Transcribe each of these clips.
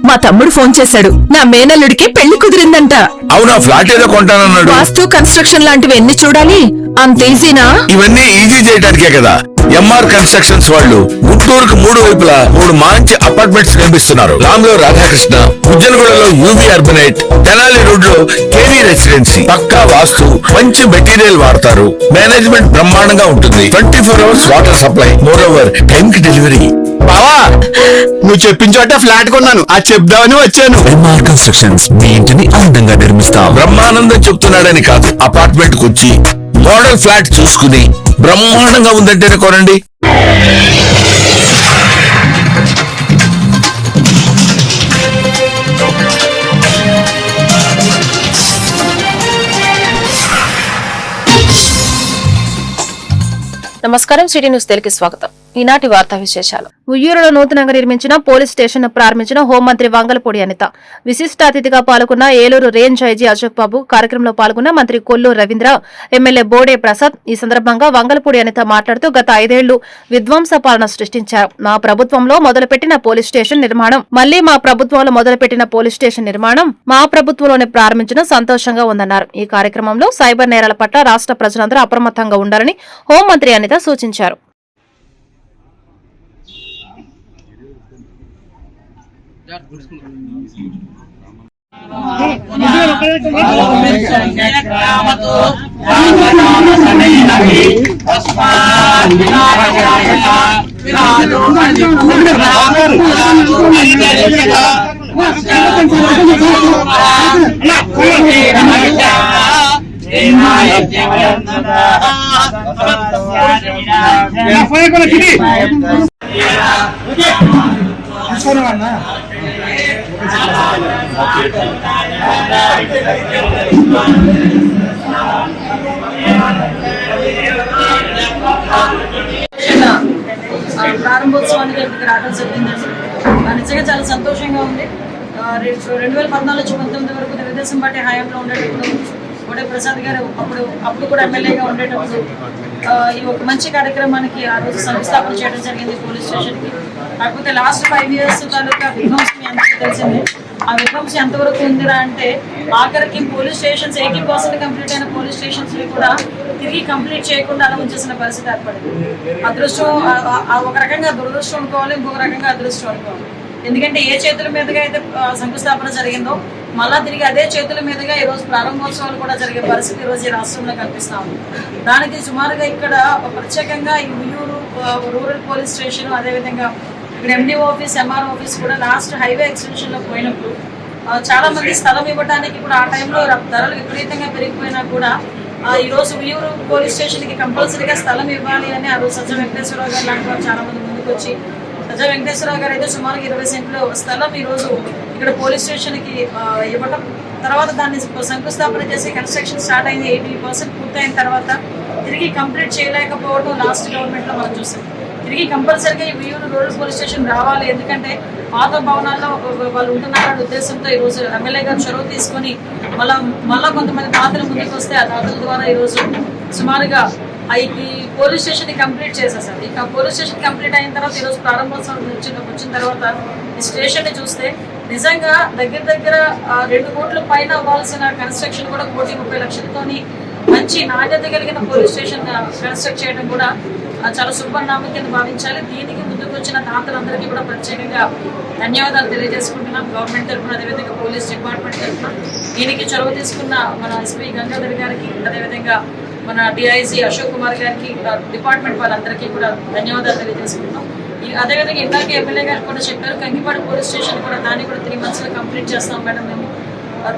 మా తమ్ముడు ఫోన్ చేశాడు. నా మేనల్లుడికి పెళ్లి కుదిరిందంట. అవునా? ఫ్లాట్ ఏదో కొంటానన్నాడు. వాస్తు కన్స్ట్రక్షన్ లాంటివి ఎన్ని చూడాలి? అంత ఈజీనా? ఇవన్నీ ఈజీ చేయడానికే కదా ఎంఆర్ కన్స్ట్రక్షన్స్ వాళ్ళు గుంటూరుకు 3 వైపులా 3 మంచి అపార్ట్మెంట్స్ నిర్మిస్తున్నారు. రామ్లో రాధాకృష్ణ, ఉజ్జనగూడలో యూవీ అర్బనైట్, తెనాలి రోడ్ లో కేవీ రెసిడెన్సీ. పక్కా వాస్తు, మంచి మెటీరియల్ వాడతారు. మేనేజ్మెంట్ బ్రహ్మాండంగా ఉంటుంది. 24 hours water supply, moreover time కి డెలివరీ. బావా, నువ్వు చెప్పిన చోట ఫ్లాట్ కొన్నాను, అది చెప్దామని వచ్చాను. ఎంఆర్ కన్స్ట్రక్షన్స్ మీ ఇంటిని అందంగా నిర్మిస్తాం. బ్రహ్మానందం చెప్తున్నాడని కాదు, అపార్ట్మెంట్ కు వచ్చి మోడల్ ఫ్లాట్ చూసుకుని బ్రహ్మాండంగా ఉందంటేనే కొనండి. నమస్కారం, సిటీ న్యూస్ తెలుగుకి స్వాగతం. ఈనాటి వార్తా విశేషాలు. ఉయ్యూరులో నూతనంగా నిర్మించిన పోలీస్ స్టేషన్ ను ప్రారంభించిన హోంమంత్రి వంగలపూడి అనిత. విశిష్ట అతిథిగా పాల్గొన్న ఏలూరు రేంజ్ ఐజీ అశోక్ బాబు. కార్యక్రమంలో పాల్గొన్న మంత్రి కొల్లు రవీంద్ర, ఎమ్మెల్యే బోడే ప్రసాద్. ఈ సందర్భంగా వంగలపూడి అనిత మాట్లాడుతూ గత 5 ఏళ్లు విధ్వంస పాలన సృష్టించారు. మా ప్రభుత్వంలో మొదలుపెట్టిన పోలీస్ స్టేషన్ నిర్మాణం మళ్లీ మా ప్రభుత్వంలో మొదలుపెట్టిన పోలీస్ స్టేషన్ నిర్మాణం మా ప్రభుత్వంలోనే ప్రారంభించడం సంతోషంగా ఉందన్నారు. ఈ కార్యక్రమంలో సైబర్ నేరాల పట్ల రాష్ట్ర ప్రజలందరూ అప్రమత్తంగా ఉండాలని హోంమంత్రి అనిత సూచించారు. ప్రారంభోత్సవానికి రావడం జరిగిందండి. నిజంగా చాలా సంతోషంగా ఉంది. 2014 నుంచి 2019 వరకు తెలుగుదేశం పార్టీ హయాంలో ఉండేటప్పుడు బోడే ప్రసాద్ గారు అప్పుడు కూడా ఎమ్మెల్యేగా ఉండేటప్పుడు ఈ ఒక మంచి కార్యక్రమానికి ఆ రోజు శంకుస్థాపన చేయడం జరిగింది పోలీస్ స్టేషన్కి. కాకపోతే లాస్ట్ 5 years తాలూకా విధ్వంసం అందరికీ తెలిసింది. ఆ విధ్వంసం ఎంతవరకు ఉందిరా అంటే ఆఖరికి పోలీస్ స్టేషన్స్ 80% కంప్లీట్ అయిన పోలీస్ స్టేషన్స్ కూడా తిరిగి కంప్లీట్ చేయకుండా అలా ఉంచేసిన పరిస్థితి ఏర్పడింది. అదృష్టం ఒక రకంగా దురదృష్టం అనుకోవాలి, ఇంకొక రకంగా అదృష్టం అనుకోవాలి. ఎందుకంటే ఏ చేతుల మీదుగా అయితే శంకుస్థాపన జరిగిందో మళ్ళా తిరిగి అదే చేతుల మీదుగా ఈరోజు ప్రారంభోత్సవాలు కూడా జరిగే పరిస్థితి ఈరోజు ఈ రాష్ట్రంలో కనిపిస్తా ఉంది. దానికి సుమారుగా ఇక్కడ ప్రత్యేకంగా ఈ ఉయ్యూరు రూరల్ పోలీస్ స్టేషన్, అదేవిధంగా ఇక్కడ ఎండిఓ ఆఫీస్, ఎంఆర్ ఆఫీస్ కూడా లాస్ట్ హైవే ఎక్స్టెన్షన్లో పోయినప్పుడు చాలా మంది స్థలం ఇవ్వడానికి కూడా ఆ టైంలో ధరలు విపరీతంగా పెరిగిపోయినా కూడా ఈరోజు ఉయ్యూరు పోలీస్ స్టేషన్కి కంపల్సరీగా స్థలం ఇవ్వాలి అని ఆ రోజు సజ్జ వెంకటేశ్వరరావు గారు లాంటి వాళ్ళు చాలా మంది ముందుకు వచ్చి, సజ్జ వెంకటేశ్వరరావు గారు అయితే సుమారు 20 సెంట్లు స్థలం ఈరోజు ఇక్కడ పోలీస్ స్టేషన్కి ఇవ్వటం, తర్వాత దాన్ని శంకుస్థాపన చేసి కన్స్ట్రక్షన్ స్టార్ట్ అయింది. 80% పూర్తయిన తర్వాత తిరిగి కంప్లీట్ చేయలేకపోవడం లాస్ట్ గవర్నమెంట్లో మనం చూసాం. తిరిగి కంపల్సరీగా ఈ ఉయ్యూరు రూరల్ పోలీస్ స్టేషన్ రావాలి, ఎందుకంటే పాత భవనాల్లో వాళ్ళు ఉంటున్నారనే ఉద్దేశంతో ఈరోజు ఎమ్మెల్యే గారు చొరవ తీసుకొని మళ్ళా కొంతమంది దాతలు ముందుకు వస్తే ఆ దాతల ద్వారా ఈరోజు సుమారుగా ఈ పోలీస్ స్టేషన్ కంప్లీట్ చేసేసారు. ఇక పోలీస్ స్టేషన్ కంప్లీట్ అయిన తర్వాత ఈరోజు ప్రారంభోత్సవం వచ్చిన తర్వాత ఈ స్టేషన్ ని చూస్తే నిజంగా దగ్గర 2 కోట్ల పైన అవ్వాల్సిన కన్స్ట్రక్షన్ కూడా 1,30,00,000తోని మంచి నాణ్యత కలిగిన పోలీస్ స్టేషన్ కన్స్ట్రక్ట్ చేయడం కూడా చాలా శుభపరిణామం కింద భావించాలి. దీనికి ముందుకు వచ్చిన దాతలందరికీ కూడా ప్రత్యేకంగా ధన్యవాదాలు తెలియజేసుకుంటున్నాం. గవర్నమెంట్ తరఫున, అదేవిధంగా పోలీస్ డిపార్ట్మెంట్ తరఫున దీనికి చొరవ తీసుకున్న మన ఎస్పీ గంగాధర్ గారికి, అదేవిధంగా మన డిఐజీ అశోక్ కుమార్ గారికి, డిపార్ట్మెంట్ వాళ్ళందరికీ కూడా ధన్యవాదాలు తెలియజేసుకుంటున్నాం. అదేవిధంగా ఇందాక ఎమ్మెల్యే గారు కూడా చెప్పారు, కంకిపాడు పోలీస్ స్టేషన్ కూడా దాన్ని కూడా 3 monthsలో కంప్లీట్ చేస్తాం మేడం, మేము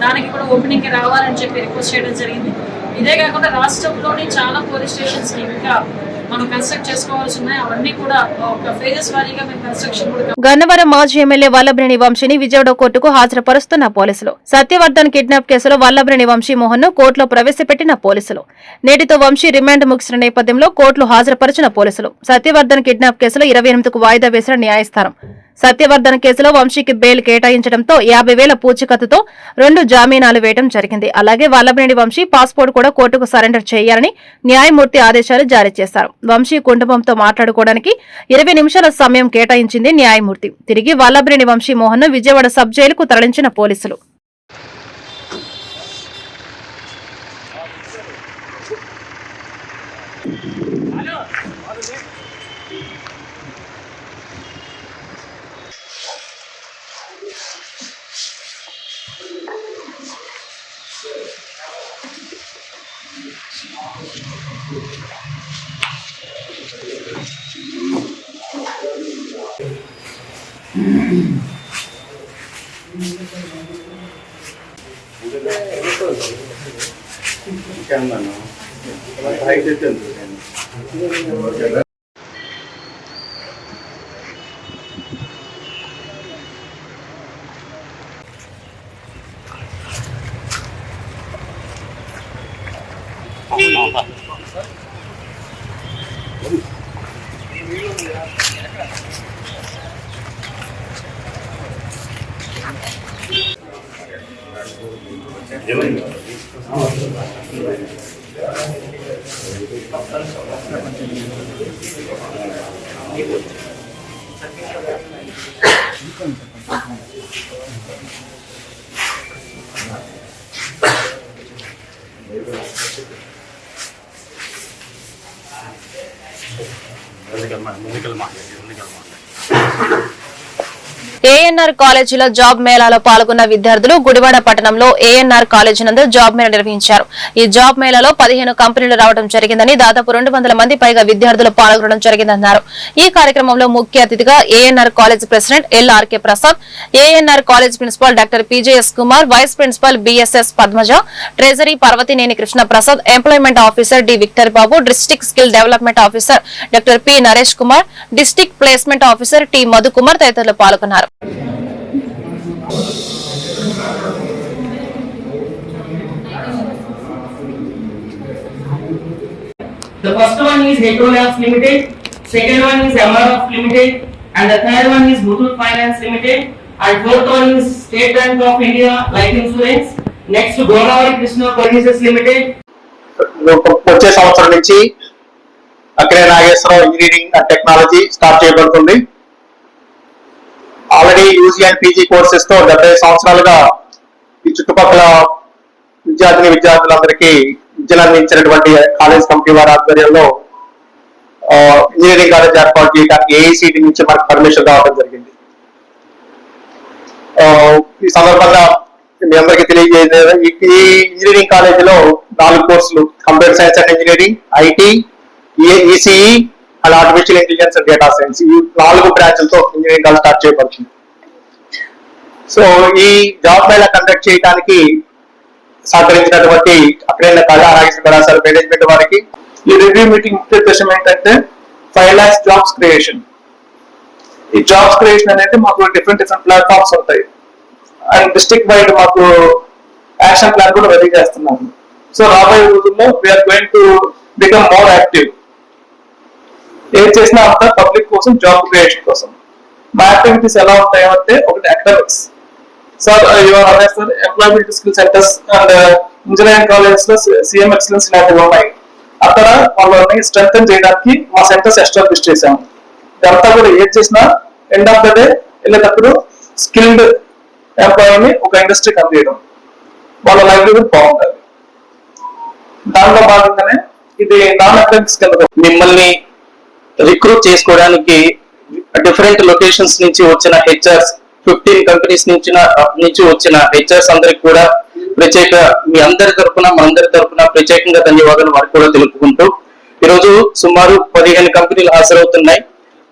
దానికి కూడా ఓపెనింగ్కి రావాలని చెప్పి రిక్వెస్ట్ చేయడం జరిగింది. ఇదే కాకుండా రాష్ట్రంలోని చాలా పోలీస్ స్టేషన్స్కి ఇంకా మనం కన్స్ట్రక్ట్ చేసుకోవాల్సి ఉన్నాయి. అవన్నీ కూడా ఒక ఫేజెస్ వారీగా మేము కన్స్ట్రక్షన్ కూడా. గన్నవరం మాజీ ఎమ్మెల్యే వల్లభనేని వంశీని విజయవాడ కోర్టుకు హాజరుపరుస్తున్న పోలీసులు. సత్యవర్ధన్ కిడ్నాప్ కేసులో వల్లభనేని వంశీ మోహన్ ను కోర్టులో ప్రవేశపెట్టిన పోలీసులు. నేటితో వంశీ రిమాండ్ ముగిసిన నేపథ్యంలో కోర్టులో హాజరుపరిచిన పోలీసులు. సత్యవర్ధన్ కిడ్నాప్ కేసులో 28కు వాయిదా వేసిన న్యాయస్థానం సత్యవర్ధన్ కేసులో వంశీకి బెయిల్ కేటాయించడంతో 50,000 పూచికత్తుతో 2 జామీనాలు వేయడం జరిగింది. అలాగే వల్లభనేని వంశీ పాస్పోర్ట్ కూడా కోర్టుకు సరెండర్ చేయాలని న్యాయమూర్తి ఆదేశాలు జారీ చేశారు. వంశీ కుటుంబంతో మాట్లాడుకోవడానికి 20 నిమిషాల సమయం కేటాయించింది న్యాయమూర్తి. తిరిగి వల్లభనేని వంశీ మోహన్ ను విజయవాడ సబ్ జైలుకు తరలించిన పోలీసులు. ఏఎన్ఆర్ కాలేజీలో జాబ్ మేళాలో పాల్గొన్న విద్యార్థులు గుడివాడ పట్టణంలో ఏఎన్ఆర్ కాలేజీ నందు జాబ్ మేళా నిర్వహించారు. ఈ జాబ్ మేళాలో 15 కంపెనీలు రావడం జరిగిందని, దాదాపు 200 మంది పైగా విద్యార్థులు పాల్గొనడం జరిగిందన్నారు. ఈ కార్యక్రమంలో ముఖ్య అతిథిగా ANR college president LRK Prasad, ANR college principal doctor PJS Kumar, vice principal BSS Padmaja, treasury Parvathaneni Krishna Prasad, employment officer D Victor Babu, district skill development officer doctor P Naresh Kumar, district placement officer T Madhukumar తదితరులు పాల్గొన్నారు. The first one is Hetero Labs Limited, second one is MRF Limited, and the third one is Muthoot Finance Limited, and fourth one is State Bank of India Life Insurance. Next, Godavari Krishna Services Limited. వచ్చే సంవత్సరం నుంచి అక్కడే Nageswararao engineering and technology start చేయబడుతుంది. Already UG and PG courses తో 70 సంవత్సరాలుగా ఈ చుట్టుపక్కల విద్యార్థులందరికీ విద్యను అందించినటువంటి కాలేజ్ కమిటీ వారి ఆధ్వర్యంలో ఇంజనీరింగ్ కాలేజ్ ఏర్పాటు చేయడానికి ఏఐసిటి నుంచి మనకు పర్మిషన్ రావడం జరిగింది. ఈ సందర్భంగా మీ అందరికీ తెలియజేయలేదు, ఈ ఇంజనీరింగ్ కాలేజీలో 4 కోర్సులు, computer science and engineering, IT, ECE and artificial intelligence and data science, ఈ 4 బ్రాంచ్లతో ఇంజనీరింగ్ కాలేజ్ స్టార్ట్ చేయబడుతుంది. సో ఈ జాబ్ మేళా కండక్ట్ చేయడానికి సహకరించినటువంటి అక్కడే నాగేశ్వర కళాశాల మేనేజ్మెంట్ వారికి. ఈ రివ్యూ మీటింగ్ ముఖ్య ఉద్దేశం ఏంటంటే 5 lakhs జాబ్స్ క్రియేషన్. ఈ జాబ్స్ క్రియేషన్ అనేది మాకు డిఫరెంట్ ప్లాట్ఫామ్స్ ఉంటాయి అండ్ డిస్ట్రిక్ట్ వైడ్ మాకు యాక్షన్ ప్లాన్ కూడా రెడీ చేస్తున్నాము. సో రాబోయే రోజుల్లో we are going to become more active. ఏం చేసినా అంతా పబ్లిక్ కోసం, జాబ్ క్రియేషన్ కోసం. మా యాక్టివిటీస్ ఎలా ఉంటాయంటే, ఒకటి academics. Sir sir employment skill centres and engineering colleges లో సిఎం ఎక్సలెన్స్ ఇలాంటివి ఉన్నాయి. అక్కడ వాళ్ళని స్ట్రెంథెన్ చేయడానికి మా సెంటర్స్ ఎస్టాబ్లిష్ చేశాము. ఇదంతా కూడా ఏం చేసినా ఎండ్ ఆఫ్ ద డే వెళ్ళేటప్పుడు స్కిల్డ్ ఎంప్లాయీని ఒక ఇండస్ట్రీకి అందియడం, వాళ్ళ లైవ్లీహుడ్ బాగుంటుంది. దానిలో భాగంగానే ఇది నాన్ అకాడమిక్స్ కింద మిమ్మల్ని రిక్రూట్ చేసుకోవడానికి డిఫరెంట్ లొకేషన్స్ నుంచి వచ్చిన హెచ్ఆర్స్, 15 కంపెనీస్ నుంచి వచ్చిన హెచ్ఆర్స్ అందరికి కూడా ప్రత్యేక మీ అందరి తరఫున, మనందరి తరఫున ప్రత్యేకంగా ధన్యవాదాలు వారికి కూడా తెలుపుకుంటూ, ఈరోజు సుమారు 15 కంపెనీలు హాజరవుతున్నాయి.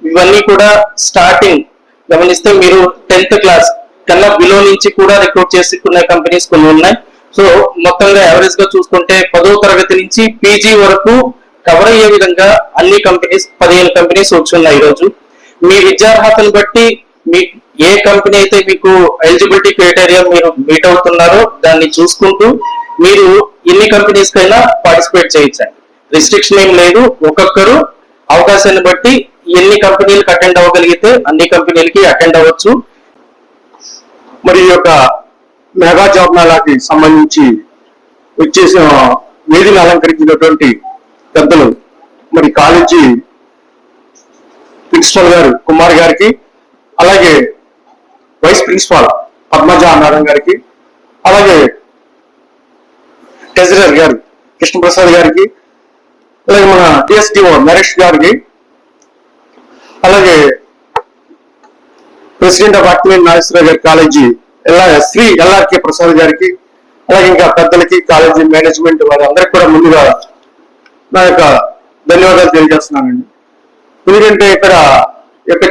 ఇవన్నీ కూడా స్టార్టింగ్ గమనిస్తే మీరు 10th క్లాస్ కన్నా బిలో నుంచి కూడా రిక్రూట్ చేసుకునే కంపెనీస్ కొన్ని ఉన్నాయి. సో మొత్తంగా యావరేజ్ గా చూసుకుంటే 10వ తరగతి నుంచి పీజీ వరకు కవర్ అయ్యే విధంగా అన్ని కంపెనీస్ 15 కంపెనీస్ వచ్చున్నాయి. ఈరోజు మీ విద్యార్హతను బట్టి మీ ఏ కంపెనీ అయితే మీకు ఎలిజిబిలిటీ క్రైటీరియా మీరు మీట్ అవుతున్నారో దాన్ని చూసుకుంటూ మీరు ఎన్ని కంపెనీస్ కైనా పార్టిసిపేట్ చేయించండి. రిస్ట్రిక్షన్ ఏం లేదు. ఒక్కొక్కరు అవకాశాన్ని బట్టి ఎన్ని కంపెనీలకు అటెండ్ అవ్వగలిగితే అన్ని కంపెనీలకి అటెండ్ అవ్వచ్చు. మరి ఈ యొక్క మెగా జాబ్ మేళాకి సంబంధించి వచ్చేసిన వేదికను అలంకరించినటువంటి పెద్దలు మరి కాలేజీ ప్రిన్సిపల్ గారు కుమార్ గారికి, అలాగే వైస్ ప్రిన్సిపాల్ పద్మజ మేడం గారికి, అలాగే ట్రెజరర్ గారు కృష్ణప్రసాద్ గారికి, అలాగే మన డిఎస్డిఓ నరేష్ గారికి, అలాగే ప్రెసిడెంట్ ఆఫ్ అక్మిన్ నాగేశ్వర గారి కాలేజీ శ్రీ ఎల్ఆర్కే ప్రసాద్ గారికి, అలాగే ఇంకా పెద్దలకి, కాలేజీ మేనేజ్మెంట్ వారి అందరికి కూడా ముందుగా నా యొక్క ధన్యవాదాలు తెలియజేస్తున్నానండి. ఎందుకంటే ఇక్కడ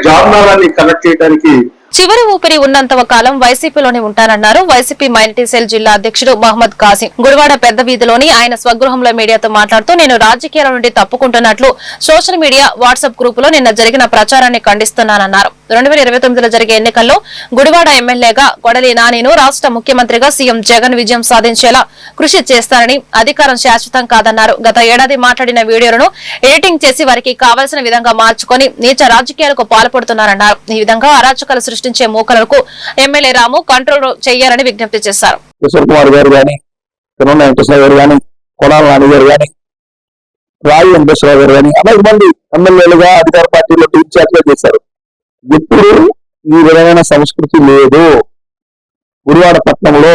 జాబ్ మేళాన్ని కండక్ట్ చేయడానికి చివరి ఊపిరి ఉన్నంత కాలం వైసీపీలోనే ఉంటారన్నారు వైసీపీ మైనారిటీ సెల్ జిల్లా అధ్యక్షుడు మహమ్మద్ కాసిం. గుడివాడ పెద్ద వీధిలోని ఆయన స్వగృహంలో మీడియాతో మాట్లాడుతూ నేను రాజకీయాల నుండి తప్పుకుంటున్నట్లు సోషల్ మీడియా వాట్సాప్ గ్రూపులో నిన్న జరిగిన ప్రచారాన్ని ఖండిస్తున్నానన్నారు. 2029లో జరిగే ఎన్నికల్లో గుడివాడ ఎమ్మెల్యేగా కొడలి నానిను రాష్ట్ర ముఖ్యమంత్రిగా సీఎం జగన్ విజయం సాధించేలా కృషి చేస్తారని, అధికారం శాశ్వతం కాదన్నారు. గత ఏడాది మాట్లాడిన వీడియోలను ఎడిటింగ్ చేసి వారికి కావలసిన విధంగా మార్చుకొని నీచ రాజకీయాలకు పాల్పడుతున్నారన్నారు. ఈ విధంగా అరాచకాలు సృష్టించే మూకలకు ఎమ్మెల్యే రాము కంట్రోల్ చేయాలని విజ్ఞప్తి చేశారు. కిషోర్ కుమార్ గారు కానీ, తిరుమల వెంకటేశ్వర గారు కానీ, కొడాల నాని గారు కానీ, రాయి వెంకటేశ్వర గారు కానీ అనేక మంది ఎమ్మెల్యేలుగా అధికార పార్టీలో ఇన్ఛార్జ్గా చేశారు. ఇప్పుడు ఈ విధమైన సంస్కృతి లేదు. గుడివాడ పట్టణంలో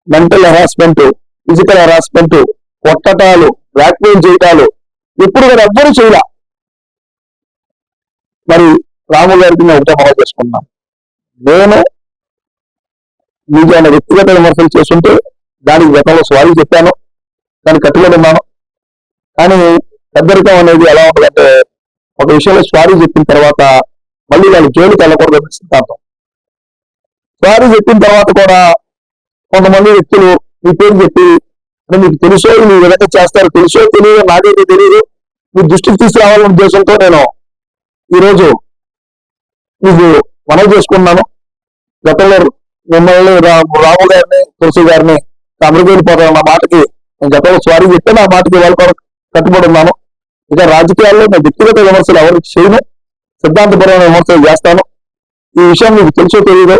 మెంటల్ హెరాస్మెంట్, ఫిజికల్ హెరాస్మెంట్, కొట్టటాలు, బ్లాక్మెయిల్ చేయటాలు ఎప్పుడు కూడా ఎవ్వరూ చేయాల. మరి రాము గారికి నేను ఒకటే మనం చేసుకున్నాను. నేను మీకు ఆయన వ్యక్తిగత విమర్శలు చేస్తుంటే దానికి గతంలో సారీ చెప్పాను, దానికి కట్టుబడి ఉన్నాను. కానీ పెద్దరికం అనేది ఎలా ఉంటుందంటే ఒక విషయంలో సారీ చెప్పిన తర్వాత మళ్ళీ వాళ్ళు జైలుకి వెళ్ళకూడదని సిద్ధాంతం. సారీ చెప్పిన తర్వాత కూడా కొంతమంది వ్యక్తులు మీ పేరు చెప్పి మీకు తెలుసో మీ విధంగా చేస్తారు, తెలుసో తెలియదు, నాకైతే తెలియదు, మీ దృష్టికి తీసుకురావాలనే ఉద్దేశంతో నేను ఈరోజు మీకు మనవి చేసుకున్నాను. గతంలో మిమ్మల్ని రాము గారిని, తులసి గారిని అమరుగైపోతాను మాటకి నేను గతంలో సారీ చెప్తే నా మాటకి వాళ్ళు కూడా కట్టుబడి ఉన్నాను. ఇక రాజకీయాల్లో నేను వ్యక్తిగత విమర్శలు ఎవరికి చేయను, సిద్ధాంతపరమైన విమర్శలు చేస్తాను. ఈ విషయం మీకు తెలుసో తెలియదు,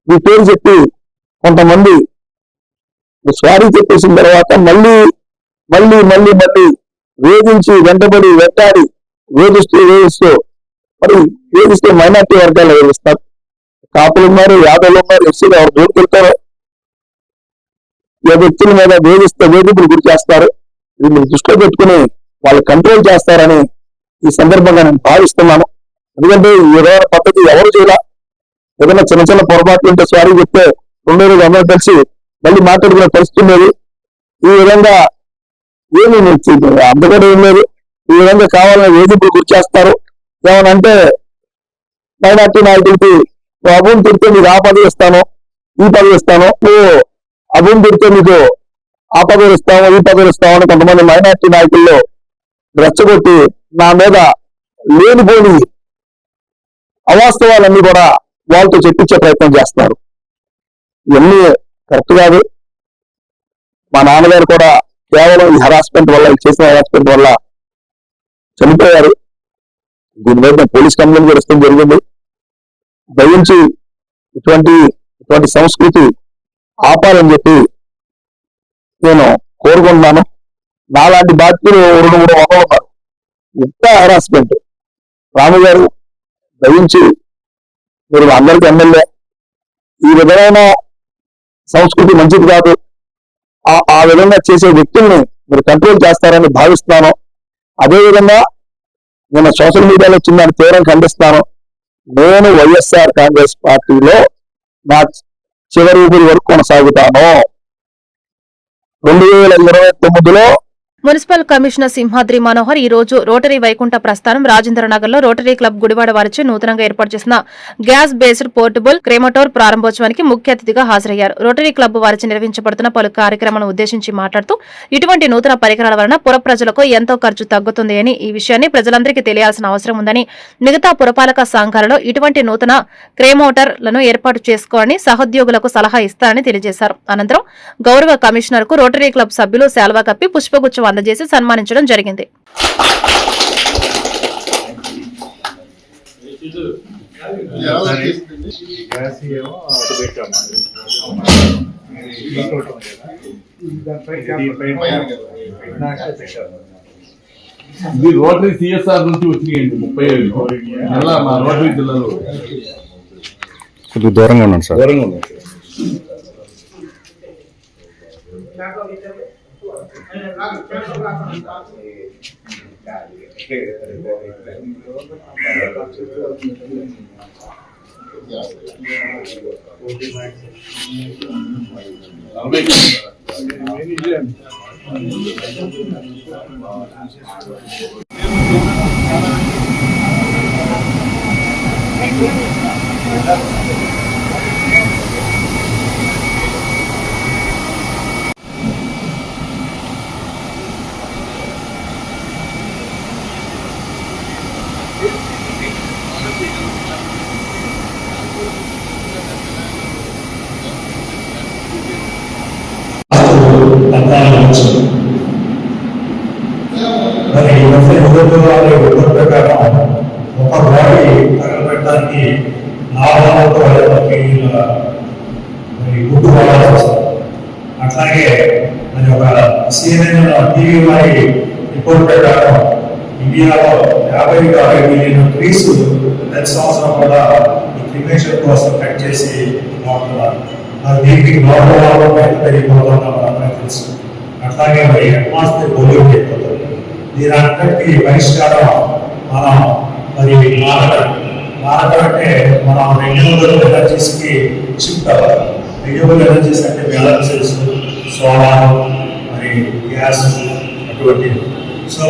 మీ పేరు చెప్పి కొంతమంది సారీ చెప్పేసిన తర్వాత మళ్ళీ మళ్ళీ మళ్ళీ మళ్ళీ వేధించి వెంటబడి వెంటాడి వేధిస్తూ మరి వేధిస్తే మైనార్టీ వర్గాలు వేధిస్తారు. కాపులు ఉన్నారు, యాదవులు ఉన్నారు, ఎస్సీలు ఎవరు దూరుకెళ్తారో ఏ వ్యక్తుల మీద వేధిస్తే వేధింపులు గురి చేస్తారు. ఇది మీరు దృష్టిలో పెట్టుకుని వాళ్ళు కంట్రోల్ చేస్తారని ఈ సందర్భంగా నేను భావిస్తున్నాను. ఎందుకంటే ఈ విధమైన పద్ధతి ఎవరు చేయాల, ఏదైనా చిన్న చిన్న పొరపాట్లు ఉంటే సారీ చెప్తే 2 రోజులు అందరూ కలిసి మళ్ళీ మాట్లాడుకునే పరిస్థితి ఉండేది. ఈ విధంగా ఏమి అందుకని ఏం లేదు. ఈ విధంగా కావాలని వేధింపులు గురి చేస్తారు. ఏమనంటే మైనార్టీ నాయకులకి అభూమి తిరిగితే మీకు ఆ పదవి ఇస్తాను, ఈ పదవి ఇస్తాను, అభూమి తిరిగితే మీకు ఆ పదవులు ఇస్తాము, ఈ పదవులు ఇస్తాము అని కొంతమంది మైనార్టీ నాయకుల్లో రెచ్చగొట్టి నా మీద లేనిపోని అవాస్తవాలన్నీ కూడా వాళ్ళతో చెప్పించే ప్రయత్నం చేస్తున్నారు. ఇవన్నీ కరెక్ట్ కాదు. మా నాన్నగారు కూడా కేవలం ఈ హెరాస్మెంట్ వల్ల, చేసిన హెరాస్మెంట్ వల్ల చనిపోయారు. దీని మీద పోలీస్ కంప్లైంట్ కూడా ఇష్టం జరిగింది. దయించి ఇటువంటి సంస్కృతి ఆపాలని చెప్పి నేను కోరుకుంటున్నాను. నాలాంటి బాధ్యులు 2-3 వందలు ఉన్నారు. ఇంత హెరాస్మెంట్. రాము గారు దయించి మీరు అందరికీ ఎమ్మెల్యే, ఈ విధమైన సంస్కృతి మంచిది కాదు. ఆ విధంగా చేసే వ్యక్తుల్ని మీరు కంట్రోల్ చేస్తారని భావిస్తున్నాను. అదేవిధంగా నేను సోషల్ మీడియాలో వచ్చిందని తీవ్రంగా ఖండిస్తాను. నేను వైఎస్ఆర్ కాంగ్రెస్ పార్టీలో నా చివరి ఊపిరి వరకు కొనసాగుతాను. 2029లో మున్సిపల్ కమిషనర్ సింహాద్రి మనోహర్ ఈ రోజు రోటరీ వైకుంఠ ప్రస్థానం రాజేంద్రనగర్ లో రోటరీ క్లబ్ గుడివాడ వారిచే నూతనంగా ఏర్పాటు చేసిన గ్యాస్ బేస్డ్ పోర్టబుల్ క్రెమటోర్ ప్రారంభోత్సవానికి ముఖ్య అతిథిగా హాజరయ్యారు. రోటరీ క్లబ్ వారిచే నిర్వహించబడుతున్న పలు కార్యక్రమాలను ఉద్దేశించి మాట్లాడుతూ ఇటువంటి నూతన పరికరాల వలన పుర ప్రజలకు ఎంతో ఖర్చు తగ్గుతుంది అని, ఈ విషయాన్ని ప్రజలందరికీ తెలియాల్సిన అవసరం ఉందని, మిగతా పురపాలక సంఘాలలో ఇటువంటి నూతన క్రెమోటర్లను ఏర్పాటు చేసుకోవాలని సహోద్యోగులకు సలహా ఇస్తారని తెలియజేశారు. అనంతరం గౌరవ కమిషనర్ కు రోటరీ క్లబ్ సభ్యులు శాల్వా కప్పి పుష్పగుచ్చం అందజేసి సన్మానించడం జరిగింది. ఇది రోటరీ సిఎస్ఆర్ నుంచి వచ్చినాయండి 35 మళ్ళా మా రోటరీ జిల్లాలో కొద్దిగా దూరంగా ఉన్నాను సార్. దూరంగా ఉన్నాయి. మరి ఉత్తర ప్రకారం ఒక బాడీ తగలబెట్టడానికి 400 కేజీల గుడ్డు వాడాల్సి వస్తుంది. అట్లాగే మరి ఒక CNN టీవీ వారి రిపోర్ట్ ప్రకారం ఇండియాలో 50-60 మిలియన్ ట్రీస్ ప్రతి సంవత్సరం కూడా ఈ క్రిమేషన్ కోసం కట్ చేసి వాడుతున్నారు. దీనికి గ్లోబల్ వార్మింగ్ పెరిగిపోతుందో మనకు తెలుసు. అట్లాగే మరి అట్మాస్ఫియర్ పొల్యూట్ అయిపోతుంది. దీని అంతటికీ పరిష్కారం మనం మరి మారడం అంటే మనం రెన్యూవబుల్ ఎనర్జీస్కి షిఫ్ట్ అవ్వాలి. రెన్యూవబుల్ ఎనర్జీస్ అంటే ఎలక్ట్రిసిటీ, సోలార్, మరి గ్యాస్ అటువంటి. సో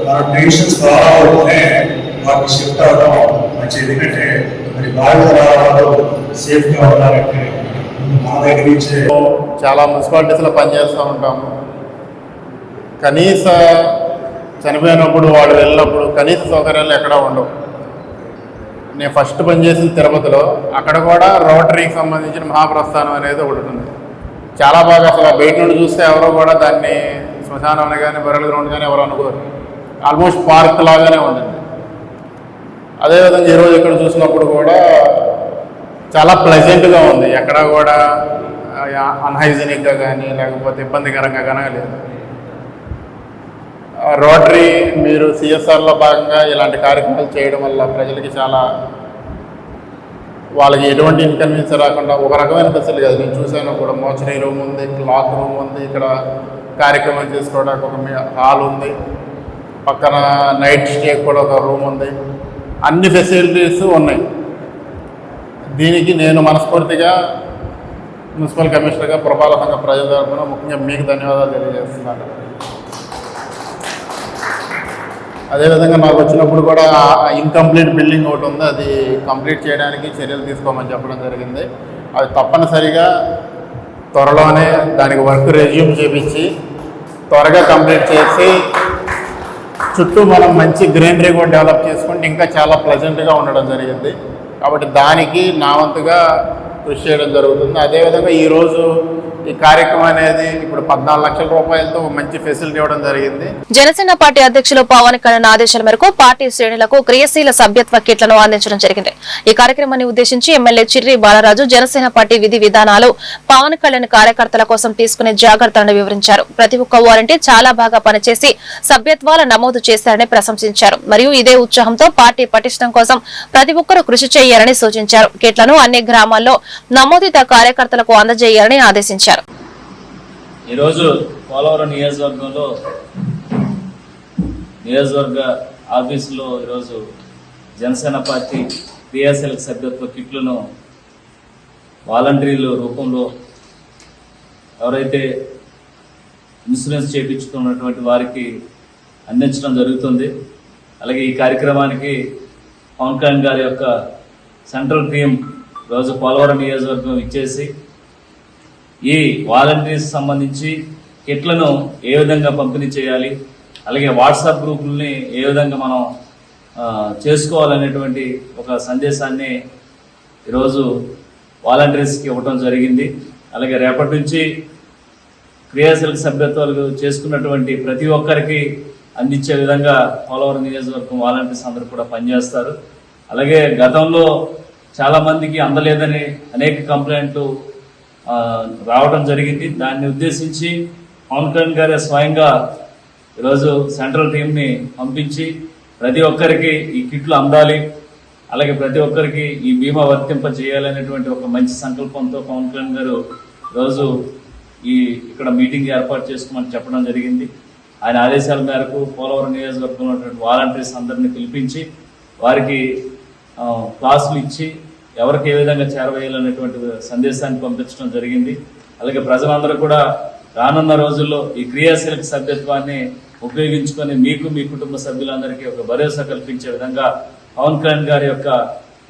మన ట్రెడిషన్స్ ఫాలో అవుతూనే వాటికి షిఫ్ట్ అవ్వడం మంచిది. ఎందుకంటే మరి భావితరాలు సేఫ్గా ఉండాలంటే మన దగ్గర నుంచే. చాలా మున్సిపాలిటీస్లో పనిచేస్తూ ఉంటాము. కనీస చనిపోయినప్పుడు వాళ్ళు వెళ్ళినప్పుడు కనీస సౌకర్యాలు ఎక్కడా ఉండవు. నేను ఫస్ట్ పనిచేసిన తిరుపతిలో అక్కడ కూడా రోటరీకి సంబంధించిన మహాప్రస్థానం అనేది ఒకటి ఉంది. చాలా బాగా అసలు బయట నుండి చూస్తే ఎవరో కూడా దాన్ని శ్మశానం అని కానీ బెరల్ గ్రౌండ్ కానీ ఎవరు అనుకోరు. ఆల్మోస్ట్ పార్క్ లాగానే ఉంటుంది. అదేవిధంగా ఈరోజు ఇక్కడ చూసినప్పుడు కూడా చాలా ప్లెజెంట్గా ఉంది. ఎక్కడ కూడా అన్హైజీనిక్గా కానీ లేకపోతే ఇబ్బందికరంగా కానీ లేదు. రోటరీ మీరు సిఎస్ఆర్లో భాగంగా ఇలాంటి కార్యక్రమాలు చేయడం వల్ల ప్రజలకి చాలా వాళ్ళకి ఎటువంటి ఇన్కన్వీనియన్స్ రాకుండా ఒక రకమైన ఫెసిలిటీ కాదు. నేను చూసాను కూడా మోచరీ రూమ్ ఉంది, క్లాత్ రూమ్ ఉంది, ఇక్కడ కార్యక్రమం చేసుకోవడానికి ఒక హాల్ ఉంది, పక్కన నైట్ స్టే కూడా ఒక రూమ్ ఉంది. అన్ని ఫెసిలిటీస్ ఉన్నాయి. దీనికి నేను మనస్ఫూర్తిగా మున్సిపల్ కమిషనర్గా పురపాలక సంఘ ప్రజల తరఫున ముఖ్యంగా మీకు ధన్యవాదాలు తెలియజేస్తున్నాను. అదేవిధంగా నాకు వచ్చినప్పుడు కూడా ఇన్కంప్లీట్ బిల్డింగ్ ఒకటి ఉంది, అది కంప్లీట్ చేయడానికి చర్యలు తీసుకోమని చెప్పడం జరిగింది. అది తప్పనిసరిగా త్వరలోనే దానికి వర్క్ రెజ్యూమ్ చేపించి త్వరగా కంప్లీట్ చేసి చుట్టూ మనం మంచి గ్రీనరీ కూడా డెవలప్ చేసుకుంటే ఇంకా చాలా ప్లెజెంట్గా ఉండడం జరిగింది. కాబట్టి దానికి నా వంతుగా కృషి చేయడం జరుగుతుంది. అదేవిధంగా ఈరోజు ఈ కార్యక్రమం అనేది ఇప్పుడు 14 లక్షల రూపాయలతో మంచి ఫెసిలిటీ ఇవ్వడం జరిగింది. జనసేన పార్టీ అధ్యక్షులు పవన్ కళ్యాణ్ ఆదేశాల మేరకు పార్టీ శ్రేణులకు క్రియాశీల సభ్యత్వ కిట్లను అందించడం జరిగింది. ఈ కార్యక్రమాన్ని ఉద్దేశించి ఎమ్మెల్యే చిర్రి బాలరాజు జనసేన పార్టీ విధి విధానాలు, పవన్ కళ్యాణ్ కార్యకర్తల కోసం తీసుకునే జాగ్రత్తలను వివరించారు. ప్రతి ఒక్క వాలంటీర్ చాలా బాగా పనిచేసి సభ్యత్వాల నమోదు చేశారని ప్రశంసించారు. మరియు ఇదే ఉత్సాహంతో పార్టీ పటిష్టం కోసం ప్రతి ఒక్కరూ కృషి చేయాలని సూచించారు. కిట్లను అన్ని గ్రామాల్లో నమోదిత కార్యకర్తలకు అందజేయాలని ఆదేశించారు. ఈరోజు పోలవరం నియోజకవర్గంలో నియోజకవర్గ ఆఫీసులో ఈరోజు జనసేన పార్టీ క్రియాశీల సభ్యత్వ కిట్లను వాలంటీర్ల రూపంలో ఎవరైతే ఇన్సూరెన్స్ చేయించుకున్నటువంటి వారికి అందించడం జరుగుతుంది. అలాగే ఈ కార్యక్రమానికి పవన్ కళ్యాణ్ గారి యొక్క సెంట్రల్ టీం రోజు పోలవరం నియోజకవర్గం ఇచ్చేసి ఈ వాలంటీర్స్ సంబంధించి కిట్లను ఏ విధంగా పంపిణీ చేయాలి, అలాగే వాట్సాప్ గ్రూపుల్ని ఏ విధంగా మనం చేసుకోవాలనేటువంటి ఒక సందేశాన్ని ఈరోజు వాలంటీర్స్కి ఇవ్వటం జరిగింది. అలాగే రేపటి నుంచి క్రియాశీలక సభ్యత్వాలు చేసుకున్నటువంటి ప్రతి ఒక్కరికి అందించే విధంగా పోలవరం నియోజకవర్గం వాలంటీర్స్ అందరూ కూడా పనిచేస్తారు. అలాగే గతంలో చాలా మందికి అందలేదని అనేక కంప్లైంట్లు రావడం జరిగింది. దాన్ని ఉద్దేశించి పవన్ కళ్యాణ్ గారే స్వయంగా ఈరోజు సెంట్రల్ టీంని పంపించి ప్రతి ఒక్కరికి ఈ కిట్లు అందాలి, అలాగే ప్రతి ఒక్కరికి ఈ బీమా వర్తింప చేయాలనేటువంటి ఒక మంచి సంకల్పంతో పవన్ కళ్యాణ్ గారు ఈరోజు ఇక్కడ మీటింగ్ ఏర్పాటు చేసుకోమని చెప్పడం జరిగింది. ఆయన ఆదేశాల మేరకు పోలవరం నియోజకవర్గంలో ఉన్నటువంటి వాలంటీర్స్ అందరినీ పిలిపించి వారికి క్లాసులు ఇచ్చి ఎవరికి ఏ విధంగా చేరవేయాలనేటువంటి సందేశాన్ని పంపించడం జరిగింది. అలాగే ప్రజలందరూ కూడా రానున్న రోజుల్లో ఈ క్రియాశీలక సభ్యత్వాన్ని ఉపయోగించుకొని మీకు మీ కుటుంబ సభ్యులందరికీ ఒక భరోసా కల్పించే విధంగా పవన్ కళ్యాణ్ గారి యొక్క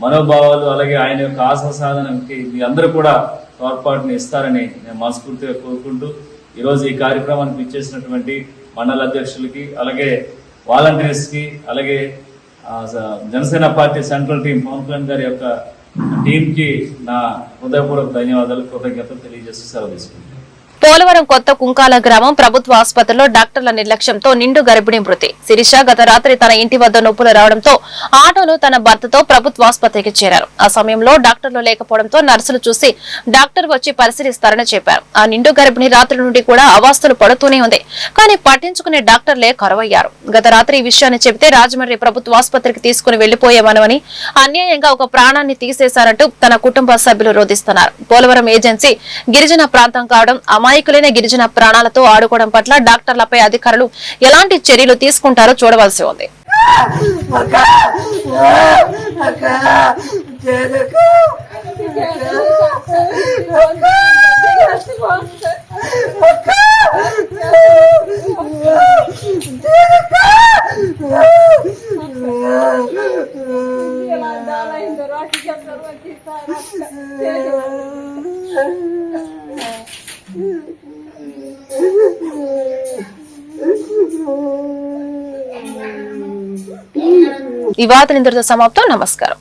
మనోభావాలు అలాగే ఆయన యొక్క ఆశా సాధనకి మీ అందరూ కూడా తోడ్పాటుని ఇస్తారని నేను మనస్ఫూర్తిగా కోరుకుంటూ ఈరోజు ఈ కార్యక్రమానికి ఇచ్చేసినటువంటి మండల అధ్యక్షులకి, అలాగే వాలంటీర్స్ కి, అలాగే Janasena party central team Pawan Kalyan గారి యొక్క టీం కి నా హృదయపూర్వక ధన్యవాదాలు, కృతజ్ఞతలు తెలియజేస్తూ సెలవు తీసుకుంటాను. పోలవరం కొత్త కుంకాల గ్రామం ప్రభుత్వ ఆసుపత్రిలో డాక్టర్ల నిర్లక్ష్యంతో నిండు గర్భిణీ మృతి. శిరీష గత రాత్రి తన ఇంటి వద్ద నొప్పులు రావడంతో ఆటోలో తన భర్తతో ప్రభుత్వ ఆసుపత్రికి చేరారు. ఆ సమయంలో డాక్టర్లు లేకపోవడంతో నర్సులు చూసి డాక్టర్ వచ్చి పరిశీలిస్తారని చెప్పారు. ఆ నిండు గర్భిణి రాత్రి నుండి కూడా అవాస్తులు పడుతూనే ఉంది, కానీ పట్టించుకునే డాక్టర్లే కరువయ్యారు. గత రాత్రి ఈ విషయాన్ని చెబితే రాజమండ్రి ప్రభుత్వ ఆసుపత్రికి తీసుకుని వెళ్లిపోయేమనవని, అన్యాయంగా ఒక ప్రాణాన్ని తీసేశారంటూ తన కుటుంబ సభ్యులు రోధిస్తున్నారు. పోలవరం ఏజెన్సీ గిరిజన ప్రాంతం కావడం, అమాయకులైన గిరిజన ప్రాణాలతో ఆడుకోవడం పట్ల డాక్టర్లపై అధికారులు ఎలాంటి చర్యలు తీసుకుంటారో చూడవలసి ఉంది. ఈ వార్తలు ఇంతటితో సమాప్తం. నమస్కారం.